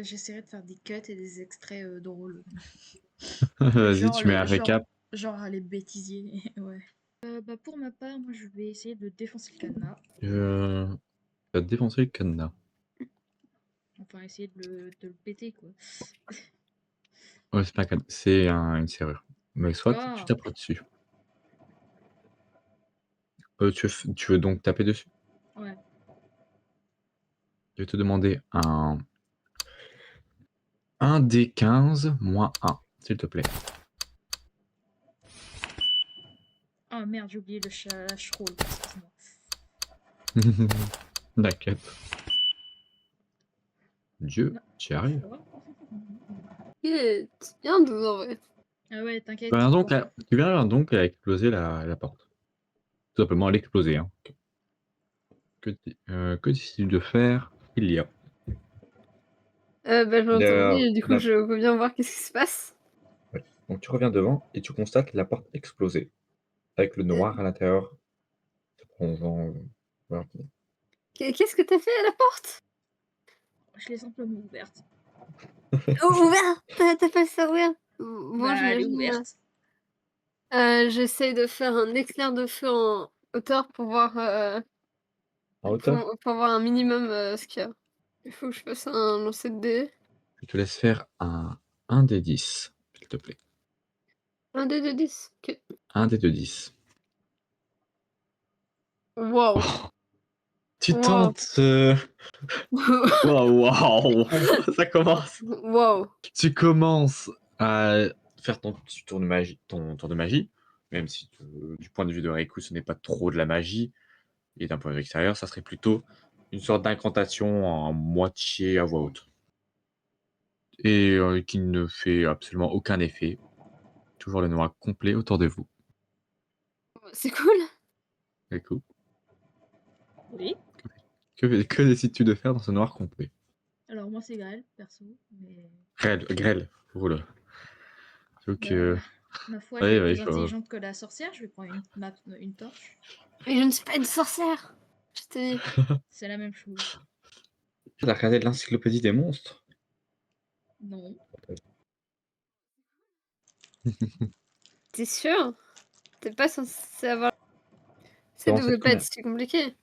J'essaierai de faire des cuts et des extraits drôles. Vas-y, Genre, tu mets un récap. genre les bêtisiers. Ouais. Bah, pour ma part, moi je vais essayer de défoncer le cadenas. Tu vas défoncer le cadenas. Enfin, essayer de le péter quoi. Ouais, c'est pas un cadenas, c'est une serrure. Mais soit tu Ah, taperas dessus. Tu veux donc taper dessus? ouais. Je vais te demander un d 15 moins 1, s'il te plaît. Ah merde, j'ai oublié le roll. Excuse-moi. T'inquiète. Dieu, Non, tu y arrives. quoi? Bien doué en vrai. Ah ouais, t'inquiète. Tu viens donc à exploser la porte. Tout simplement à l'exploser. Hein. Que décides-tu de faire, il y a Bah, j'ai entendu et du coup, la- je veux bien voir qu'est-ce qui se passe. Ouais. Donc tu reviens devant et tu constates la porte exploser, avec le Heu, noir à l'intérieur se prolongeant. Voilà. Qu'est-ce que tu as fait à la porte? Je l'ai simplement ouverte. Ouvert! Tu as pas ça ouvert? Moi, Bah, elle est j'imagine, ouverte. j'essaye de faire un éclair de feu en hauteur pour voir, En hauteur, pour voir un minimum, ce qu'il y a. Il faut que je fasse un lancer de dés. je te laisse faire un des 10, s'il te plaît. Un dé de 10. OK. Un des deux 10. Waouh! Tu Waouh! tentes. Waouh, waouh, ça commence. Waouh! Tu commences à faire ton petit tour de magie, ton tour de magie, même si du point de vue de Reiku, ce n'est pas trop de la magie, et d'un point de vue extérieur, ça serait plutôt une sorte d'incantation en moitié à voix haute. Et qui ne fait absolument aucun effet. Toujours le noir complet autour de vous. C'est cool! Reiku, Oui. que décides-tu de faire dans ce noir complet? Alors moi c'est Gaël, perso, mais Grêle, roule. Donc, bah, ma foi, elle ouais, est ouais, plus intelligente que la sorcière. Je vais prendre une torche. Mais je ne suis pas une sorcière! Je te dis. C'est la même chose. tu as regardé l'encyclopédie des monstres? Non. Tu es sûr? Tu es pas censé avoir ça Comment ça devrait te pas être connaît? si compliqué.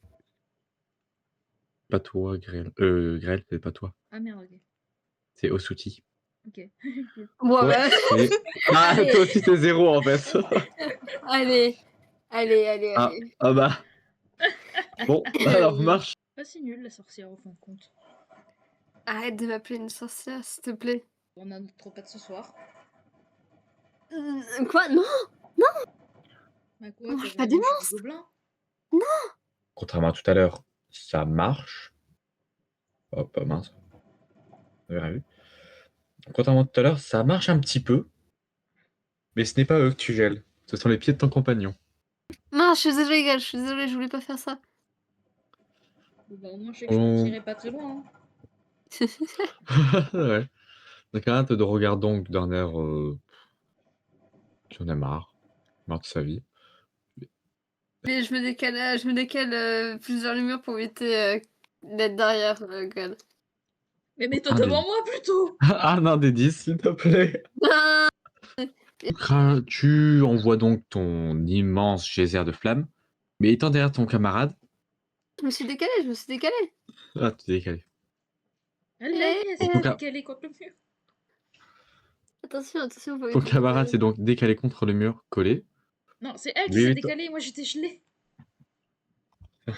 Pas toi, Grêle. Grêle, c'est pas toi. Ah merde, ok. C'est Osuti. Ok. Cool. Bon, Toi, bah, c'est ah, allez, toi aussi, c'est 0 en fait. allez, allez, allez, Ah, allez. ah bah, bon, alors marche. Pas si nul la sorcière au fin de compte. Arrête de m'appeler une sorcière, s'il te plaît. On a notre repas de ce soir. Quoi? Non! Bah On quoi, t'as mange vu pas la des bouche du monstres! gobelin? Contrairement à tout à l'heure, ça marche. Oh, pas mince, vous avez vu. Contrairement à tout à l'heure, ça marche un petit peu, mais ce n'est pas eux que tu gèles. Ce sont les pieds de ton compagnon. Non, je suis désolée, gars, je suis désolée, je voulais pas faire ça. Bon, bah au moins je sais que je On... partirai pas très loin. Hein. ouais. Donc, un te regarde donc d'un air qui en a marre de sa vie. Mais je me décale plus vers le mur pour éviter d'être derrière Gad. Mais mets-toi Un des... devant moi plutôt! un des 10, s'il te plaît. Ah, Tu envoies donc ton immense geyser de flammes, mais étant derrière ton camarade, je me suis décalée, je me suis décalée. ah, tu t'es décalé. Elle l'a Eh, dit, elle Donc, s'est décalée contre le mur. attention, attention, faut ton éviter camarade s'est de... donc décalé contre le mur, collé. Non, c'est elle qui Lui s'est et toi. décalée, moi j'étais gelée. Je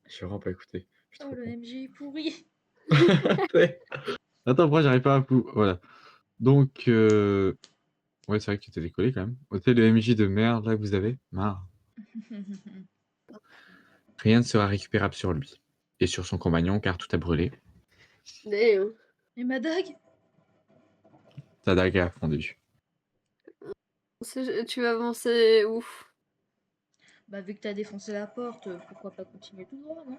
suis vraiment pas écouté. Je suis Oh trop le con. MJ pourri. Attends, pourquoi j'arrive pas à vous. Voilà. Donc, ouais, c'est vrai que tu t'es décollé quand même. Tu sais, le MJ de merde là que vous avez, marre. Rien ne sera récupérable sur lui. Et sur son compagnon, car tout a brûlé. Damn. Et ma dague? Sa dague a fondu. Tu vas avancer où? Bah vu que t'as défoncé la porte, pourquoi pas continuer tout droit, non?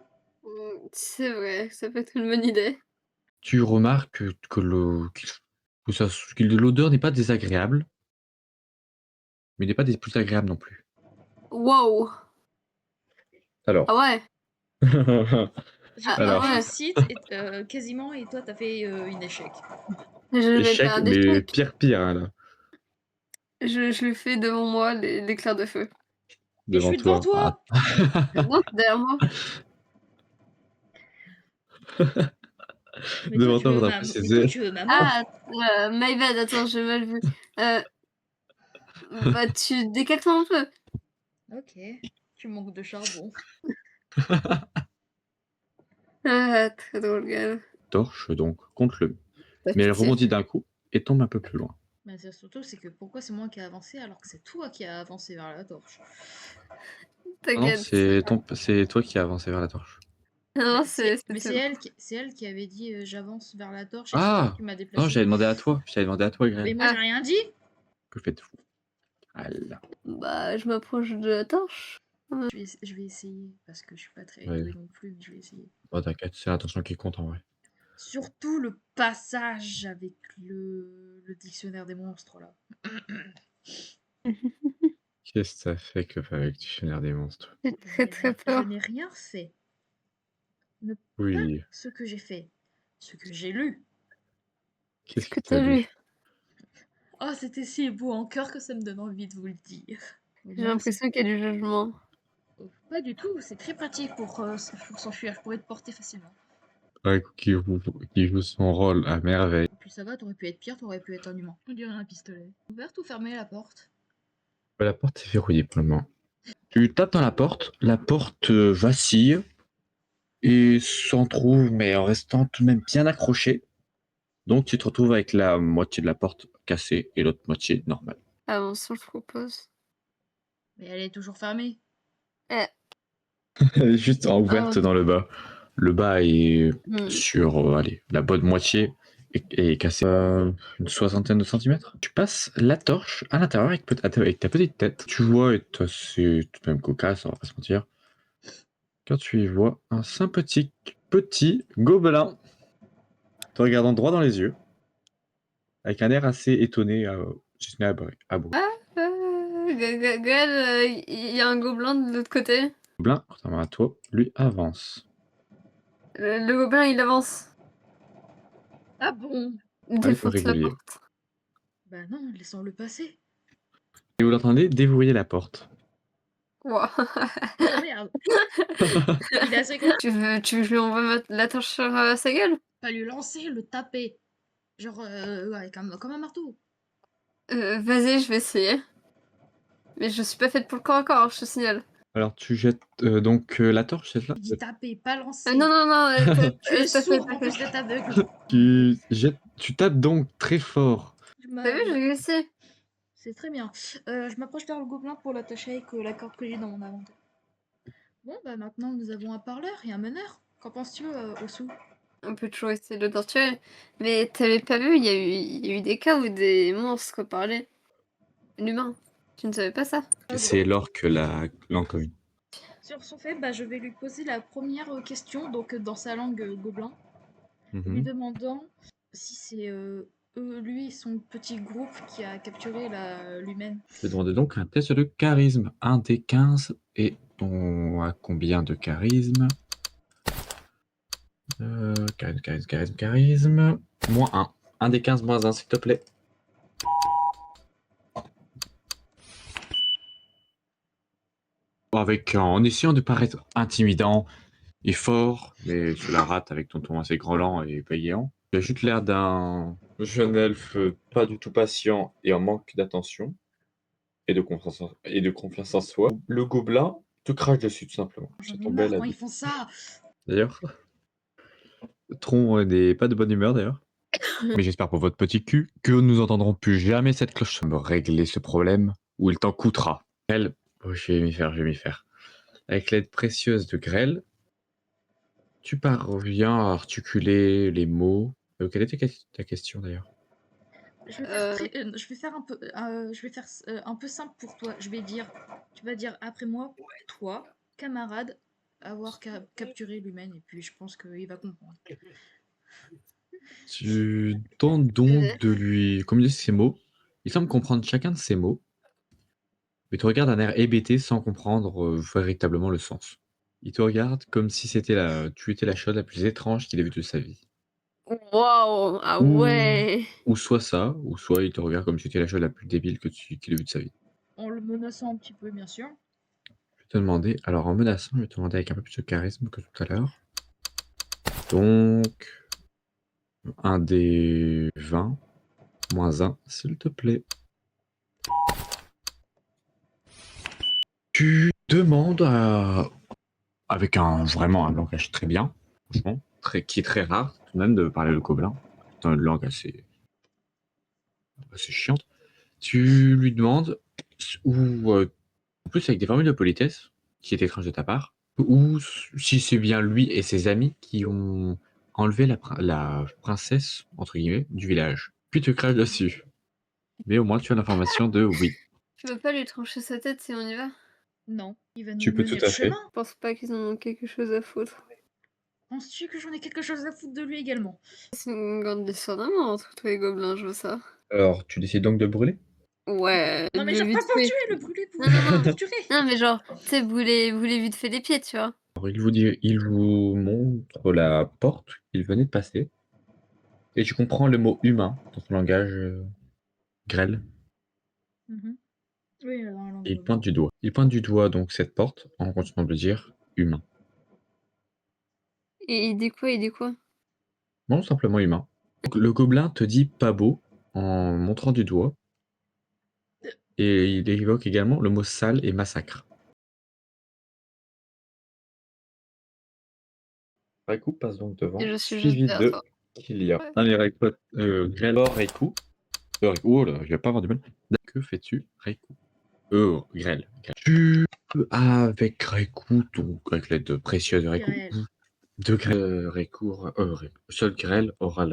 C'est vrai, ça peut être une bonne idée. Tu remarques que l'odeur n'est pas désagréable, mais n'est pas des plus agréables non plus. Waouh! Alors, Ah ouais! J'ai Ah, fait une Alors, ouais, réussite quasiment et toi t'as fait une échec. je ne vais échec, pas un mais échec. pire, hein, là, Je le fais devant moi, l'éclair de feu. Et je devant suis devant toi. Ah, toi. Non, c'est derrière moi. Mais toi devant tu toi, veux faudra ma, mais toi préciser. tu veux ma mort. Ah, my bad, attends, j'ai mal vu. Bah, tu décales-toi un peu. Ok. Tu manques de charbon. Ah, très drôle, gars. Torche, donc, contre le. Pas Mais elle pitié. rebondit d'un coup et tombe un peu plus loin. Mais c'est surtout c'est que pourquoi c'est moi qui ai avancé alors que c'est toi qui as avancé vers la torche. Ah non, T'inquiète. c'est toi qui as avancé vers la torche. Non, Mais c'est c'est toi. elle qui avait dit j'avance vers la torche et c'est toi Ah! qui m'as Non, déplacé. j'avais demandé à toi. J'avais demandé à toi, Mais Grêle. moi j'ai Ah, rien dit. Que faites-vous? Ah là. bah, je m'approche de la torche. Je vais essayer parce que je suis pas très Ouais. douée non plus, mais je vais essayer. Oh, t'inquiète, c'est l'attention qui compte en vrai. Surtout le passage avec le dictionnaire des monstres là. Qu'est-ce que ça fait que avec le dictionnaire des monstres? J'ai très très Je peur. n'ai rien fait. Ne pas Oui. ce que j'ai fait, ce que j'ai lu. Qu'est-ce Que que t'as t'as lu? lu? Oh, c'était si beau en cœur que ça me donne envie de vous le dire. J'ai l'impression qu'il y a du jugement. Pas du tout, c'est très pratique pour s'enfuir, je pourrais te porter facilement. Ouais, qui joue son rôle à merveille. Et puis ça va, t'aurais pu être pire, t'aurais pu être un humain. On dirait un pistolet. Ouverte ou fermée la porte? La porte est verrouillée pour le moment. Tu tapes dans la porte vacille et s'en trouve, mais en restant tout de même bien accrochée. Donc tu te retrouves avec la moitié de la porte cassée et l'autre moitié normale. Avançons, je propose. Mais elle est toujours fermée. Eh, Elle est juste en ouverte dans le bas. Le bas est hmm. sur allez, la bonne moitié et cassé une soixantaine de centimètres. Tu passes la torche à l'intérieur avec ta petite tête. Tu vois, et c'est tout de même cocasse, on va pas se mentir, quand tu y vois un petit gobelin te regardant droit dans les yeux, avec un air assez étonné, si ce n'est abri. Gaël, il y a un gobelin de l'autre côté. Le gobelin, contrairement à toi, lui avance. Le gobelin, il avance. Ah bon? Il Un peu défonce la régulier. porte. Bah non, laissons-le passer. Et vous l'entendez déverrouiller la porte. Wow. Oh merde. Il est assez grand. Tu veux que je lui envoie la torche sur sa gueule? Pas lui lancer, le taper. Genre, ouais, comme un marteau. Vas-y, je vais essayer. Mais je suis pas faite pour le corps à corps, je te signale. Alors tu jettes donc la torche, c'est ça? Il dit taper, pas lancer. Non, non, non, Tu es ça fait, sourd en plus d'être aveugle. Tu tapes donc très fort. T'as vu, j'ai réussi. C'est très bien. Je m'approche vers le gobelin pour l'attacher avec la corde que j'ai dans mon inventaire. Bon, bah maintenant nous avons un parleur et un meneur. Qu'en penses-tu, Osu? On peut toujours essayer de le torturer. Mais t'avais pas vu, il y a eu des cas où des monstres parlaient. L'humain. Tu ne savais pas ça? C'est l'orque l'inconnu. Sur son fait, bah, je vais lui poser la première question, donc dans sa langue gobelin, lui Mhm. demandant si c'est lui et son petit groupe qui a capturé l'humaine. Je vais demander donc un test de charisme. Un des 15 et on a combien de charisme? Charisme. Moins 1. Un des 15 moins 1, s'il te plaît. En essayant de paraître intimidant et fort, mais tu la rates avec ton ton assez grelent et payant. Tu as juste l'air d'un jeune elfe pas du tout patient et en manque d'attention et de confiance en soi. Le gobelin te crache dessus, tout simplement. J'en Sur ai ton bel marre quand habit. ils font ça. D'ailleurs, Tron n'est pas de bonne humeur d'ailleurs. Mais j'espère pour votre petit cul que nous n'entendrons plus jamais cette cloche me régler ce problème ou il t'en coûtera. Grêle, oh, je vais m'y faire. Avec l'aide précieuse de Grêle, tu parviens à articuler les mots. Quelle était ta question d'ailleurs? Je vais faire, je vais faire un peu, un peu simple pour toi. Tu vas dire après moi, toi, camarade, avoir capturé l'humaine, et puis je pense qu'il va comprendre. Tu tentes donc de lui communiquer ces mots. Il semble comprendre chacun de ces mots, mais tu regardes d'un air hébété sans comprendre véritablement le sens. Il te regarde comme si tu étais la chose la plus étrange qu'il ait vue de sa vie. Waouh! Ah Ou, ouais! ou soit ça, ou soit il te regarde comme si tu étais la chose la plus débile qu'il ait vue de sa vie. En le menaçant un petit peu, bien sûr. Je vais te demander, alors en menaçant, je vais te demander avec un peu plus de charisme que tout à l'heure. Donc, un des 20, moins 1, s'il te plaît. Tu demandes avec vraiment un langage très bien, franchement, qui est très rare, tout de même, de parler le gobelin. C'est une langue assez chiante. Tu lui demandes, ou en plus avec des formules de politesse, qui est étrange de ta part, ou si c'est bien lui et ses amis qui ont enlevé la princesse, entre guillemets, du village. Puis tu craches dessus. Mais au moins tu as l'information de oui. Tu veux pas lui trancher sa tête si on y va? Non, il va nous Tu peux tout mener le à fait. chemin. Je pense pas qu'ils en ont quelque chose à foutre. Penses-tu que j'en ai quelque chose à foutre de lui également? C'est une grande histoire d'amour entre toi et Gobelin, je veux ça. Alors, tu décides donc de brûler? Ouais, Non mais de genre pas vite pour fait. tuer, le brûler pour Non, non, non. torturer. Non, mais genre, tu sais, brûler vite fait les pieds, tu vois? Alors, il vous montre la porte qu'il venait de passer, et tu comprends le mot humain dans son langage grêle, Oui, dans la langue et il gobelin. pointe du doigt. Il pointe du doigt donc cette porte en continuant de dire humain. Et il dit quoi? Il dit quoi? Non, simplement humain. Donc, le gobelin te dit pas beau en montrant du doigt, et il évoque également le mot sale et massacre. Raikou passe donc devant, Et je suis juste suivi derrière de toi. Kilia. Ouais. Allez, Grêle, Raikou. Oh là, je vais pas avoir du mal. Que fais-tu, Raikou? Grêle. Tu, avec Raikou, donc avec l'aide précieuse de Raikou, Grêle. de Grêle, seul Grêle aura